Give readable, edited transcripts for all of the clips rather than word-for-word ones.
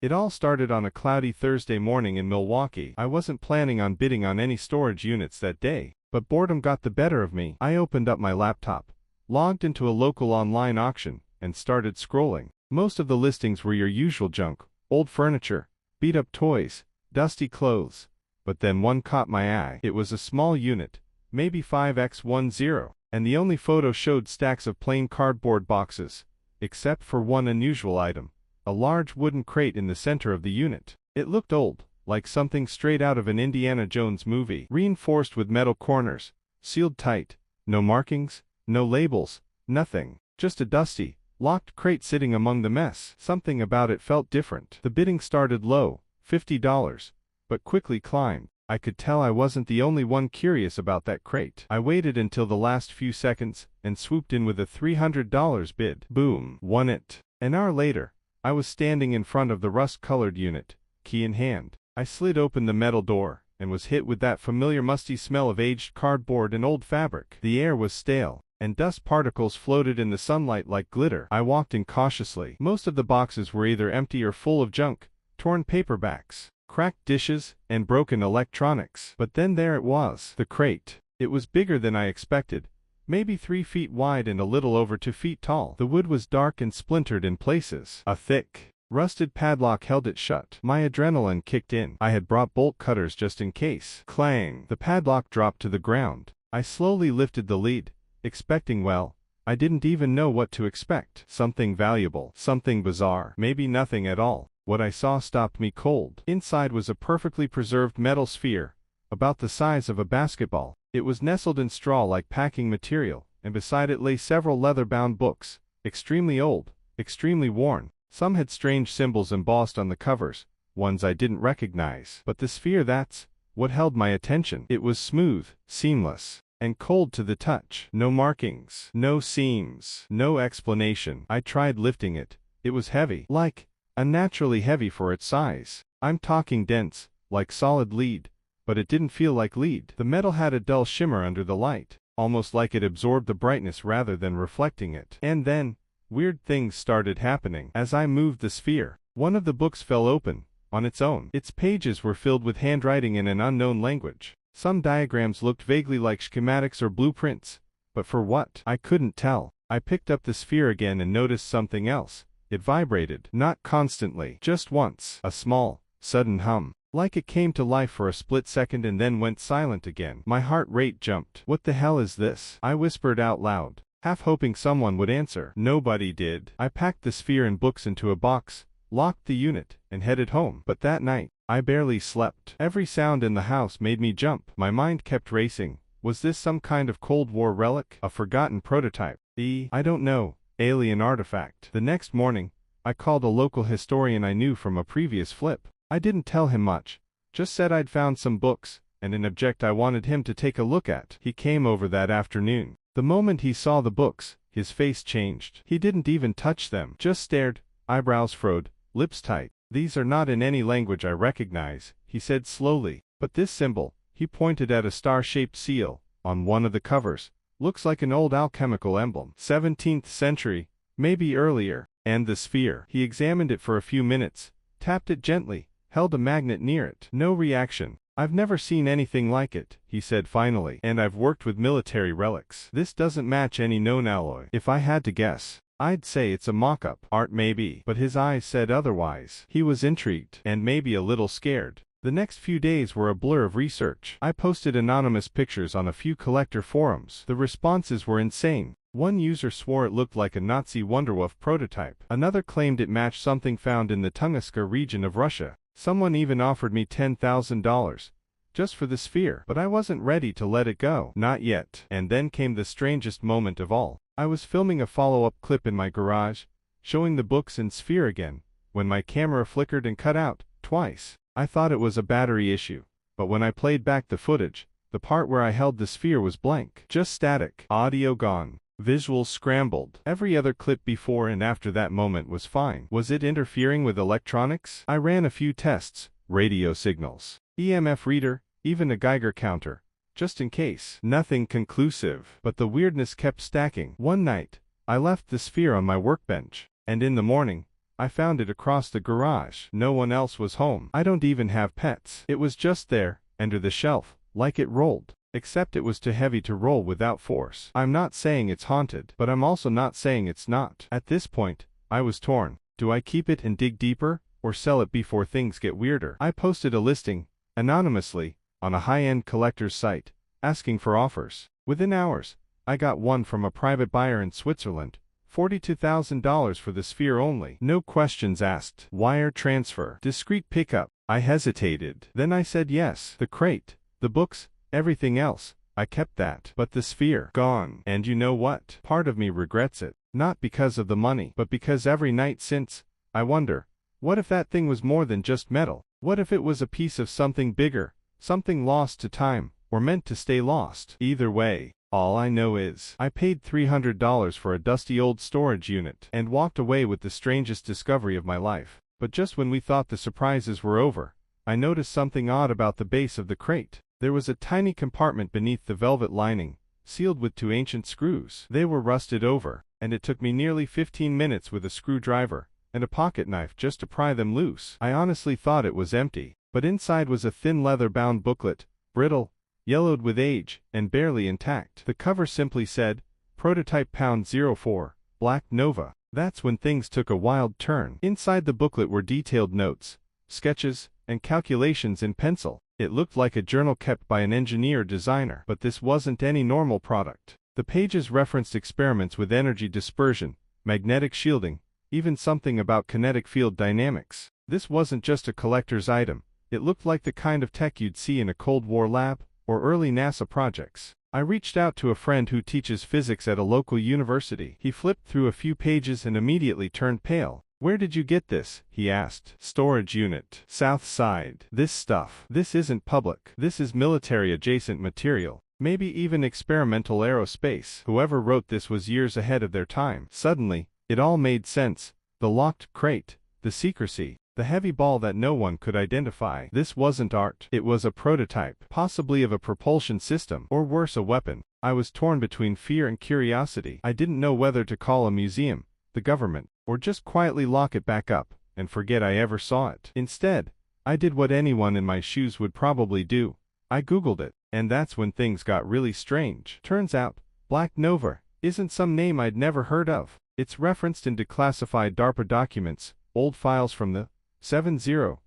It all started on a cloudy Thursday morning in Milwaukee. I wasn't planning on bidding on any storage units that day, but boredom got the better of me. I opened up my laptop, logged into a local online auction, and started scrolling. Most of the listings were your usual junk, old furniture, beat-up toys, dusty clothes. But then one caught my eye. It was a small unit, maybe 5x10, and the only photo showed stacks of plain cardboard boxes, except for one unusual item, a large wooden crate in the center of the unit. It looked old, like something straight out of an Indiana Jones movie, reinforced with metal corners, sealed tight, no markings, no labels, nothing, just a dusty, locked crate sitting among the mess. Something about it felt different. The bidding started low, $50, but quickly climbed. I could tell I wasn't the only one curious about that crate. I waited until the last few seconds, and swooped in with a $300 bid. Boom. Won it. An hour later, I was standing in front of the rust-colored unit, key in hand. I slid open the metal door, and was hit with that familiar musty smell of aged cardboard and old fabric. The air was stale, and dust particles floated in the sunlight like glitter. I walked in cautiously. Most of the boxes were either empty or full of junk, torn paperbacks, cracked dishes, and broken electronics. But then there it was, the crate. It was bigger than I expected, maybe 3 feet wide and a little over 2 feet tall. The wood was dark and splintered in places. A thick, rusted padlock held it shut. My adrenaline kicked in. I had brought bolt cutters just in case. Clang! The padlock dropped to the ground. I slowly lifted the lid, expecting, well, I didn't even know what to expect. Something valuable, something bizarre, maybe nothing at all. What I saw stopped me cold. Inside was a perfectly preserved metal sphere, about the size of a basketball. It was nestled in straw-like packing material, and beside it lay several leather-bound books, extremely old, extremely worn. Some had strange symbols embossed on the covers, ones I didn't recognize. But the sphere, that's what held my attention. It was smooth, seamless, and cold to the touch. No markings, no seams, no explanation. I tried lifting it. It was heavy, like unnaturally heavy for its size. I'm talking dense, like solid lead, but it didn't feel like lead. The metal had a dull shimmer under the light, almost like it absorbed the brightness rather than reflecting it. And then, weird things started happening. As I moved the sphere, one of the books fell open, on its own. Its pages were filled with handwriting in an unknown language. Some diagrams looked vaguely like schematics or blueprints, but for what? I couldn't tell. I picked up the sphere again and noticed something else. It vibrated, not constantly, just once. A small, sudden hum, like it came to life for a split second and then went silent again. My heart rate jumped. What the hell is this? I whispered out loud, half hoping someone would answer. Nobody did. I packed the sphere and books into a box, locked the unit, and headed home. But that night, I barely slept. Every sound in the house made me jump. My mind kept racing. Was this some kind of Cold War relic? A forgotten prototype? I don't know. Alien artifact. The next morning, I called a local historian I knew from a previous flip. I didn't tell him much, just said I'd found some books, and an object I wanted him to take a look at. He came over that afternoon. The moment he saw the books, his face changed. He didn't even touch them, just stared, eyebrows furrowed, lips tight. These are not in any language I recognize, he said slowly. But this symbol, he pointed at a star-shaped seal, on one of the covers, looks like an old alchemical emblem. 17th century, maybe earlier. And the sphere. He examined it for a few minutes, tapped it gently, held a magnet near it. No reaction. I've never seen anything like it, he said finally. And I've worked with military relics. This doesn't match any known alloy. If I had to guess, I'd say it's a mock-up. Art maybe. But his eyes said otherwise. He was intrigued, and maybe a little scared. The next few days were a blur of research. I posted anonymous pictures on a few collector forums. The responses were insane. One user swore it looked like a Nazi Wonderwolf prototype. Another claimed it matched something found in the Tunguska region of Russia. Someone even offered me $10,000, just for the sphere. But I wasn't ready to let it go. Not yet. And then came the strangest moment of all. I was filming a follow-up clip in my garage, showing the books and sphere again, when my camera flickered and cut out, twice. I thought it was a battery issue, but when I played back the footage, the part where I held the sphere was blank. Just static. Audio gone. Visuals scrambled. Every other clip before and after that moment was fine. Was it interfering with electronics? I ran a few tests, radio signals, EMF reader, even a Geiger counter, just in case. Nothing conclusive. But the weirdness kept stacking. One night, I left the sphere on my workbench, and in the morning, I found it across the garage. No one else was home. I don't even have pets. It was just there, under the shelf, like it rolled. Except it was too heavy to roll without force. I'm not saying it's haunted, but I'm also not saying it's not. At this point, I was torn. Do I keep it and dig deeper, or sell it before things get weirder? I posted a listing, anonymously, on a high-end collector's site, asking for offers. Within hours, I got one from a private buyer in Switzerland. $42,000 for the sphere only. No questions asked. Wire transfer. Discreet pickup. I hesitated. Then I said yes. The crate, the books, everything else, I kept that. But the sphere, gone. And you know what? Part of me regrets it. Not because of the money, but because every night since, I wonder, what if that thing was more than just metal? What if it was a piece of something bigger, something lost to time, or meant to stay lost? Either way, all I know is, I paid $300 for a dusty old storage unit, and walked away with the strangest discovery of my life. But just when we thought the surprises were over, I noticed something odd about the base of the crate. There was a tiny compartment beneath the velvet lining, sealed with 2 ancient screws. They were rusted over, and it took me nearly 15 minutes with a screwdriver and a pocket knife just to pry them loose. I honestly thought it was empty, but inside was a thin leather-bound booklet, brittle, yellowed with age, and barely intact. The cover simply said, Prototype Pound 04, Black Nova. That's when things took a wild turn. Inside the booklet were detailed notes, sketches, and calculations in pencil. It looked like a journal kept by an engineer or designer. But this wasn't any normal product. The pages referenced experiments with energy dispersion, magnetic shielding, even something about kinetic field dynamics. This wasn't just a collector's item. It looked like the kind of tech you'd see in a Cold War lab, or early NASA projects. I reached out to a friend who teaches physics at a local university. He flipped through a few pages and immediately turned pale. Where did you get this? He asked. Storage unit. South Side. This stuff. This isn't public. This is military-adjacent material. Maybe even experimental aerospace. Whoever wrote this was years ahead of their time. Suddenly, it all made sense. The locked crate, the secrecy, the heavy ball that no one could identify. This wasn't art. It was a prototype, possibly of a propulsion system, or worse, a weapon. I was torn between fear and curiosity. I didn't know whether to call a museum, the government, or just quietly lock it back up and forget I ever saw it. Instead, I did what anyone in my shoes would probably do. I Googled it, and that's when things got really strange. Turns out, Black Nova isn't some name I'd never heard of. It's referenced in declassified DARPA documents, old files from the 70s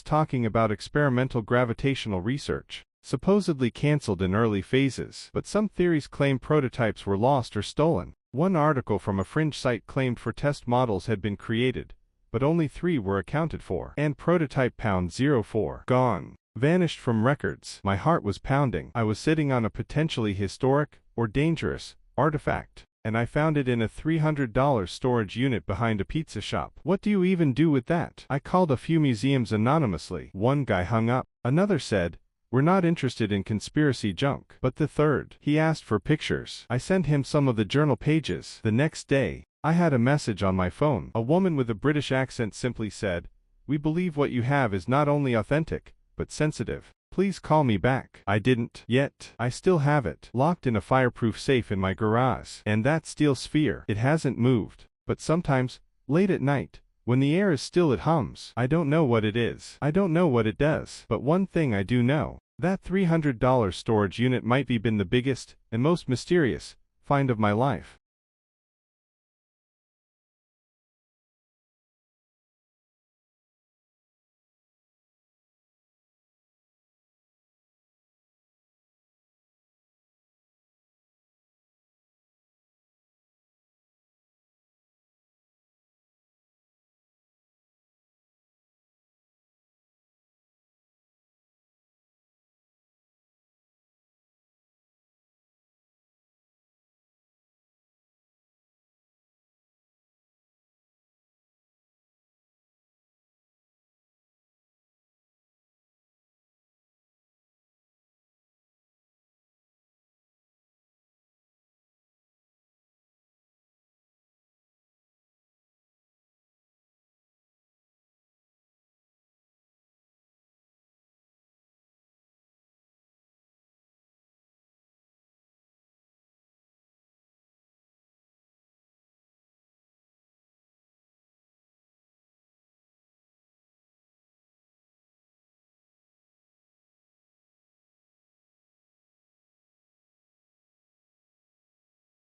talking about experimental gravitational research, supposedly cancelled in early phases. But some theories claim prototypes were lost or stolen. One article from a fringe site claimed 4 test models had been created, but only 3 were accounted for. And Prototype Pound 04, gone, vanished from records. My heart was pounding. I was sitting on a potentially historic, or dangerous, artifact, and I found it in a $300 storage unit behind a pizza shop. What do you even do with that? I called a few museums anonymously. One guy hung up. Another said, we're not interested in conspiracy junk. But the third, he asked for pictures. I sent him some of the journal pages. The next day, I had a message on my phone. A woman with a British accent simply said, we believe what you have is not only authentic, but sensitive. Please call me back. I didn't. Yet, I still have it, locked in a fireproof safe in my garage. And that steel sphere, it hasn't moved. But sometimes, late at night, when the air is still, it hums. I don't know what it is. I don't know what it does. But one thing I do know. That $300 storage unit might be been the biggest, and most mysterious, find of my life.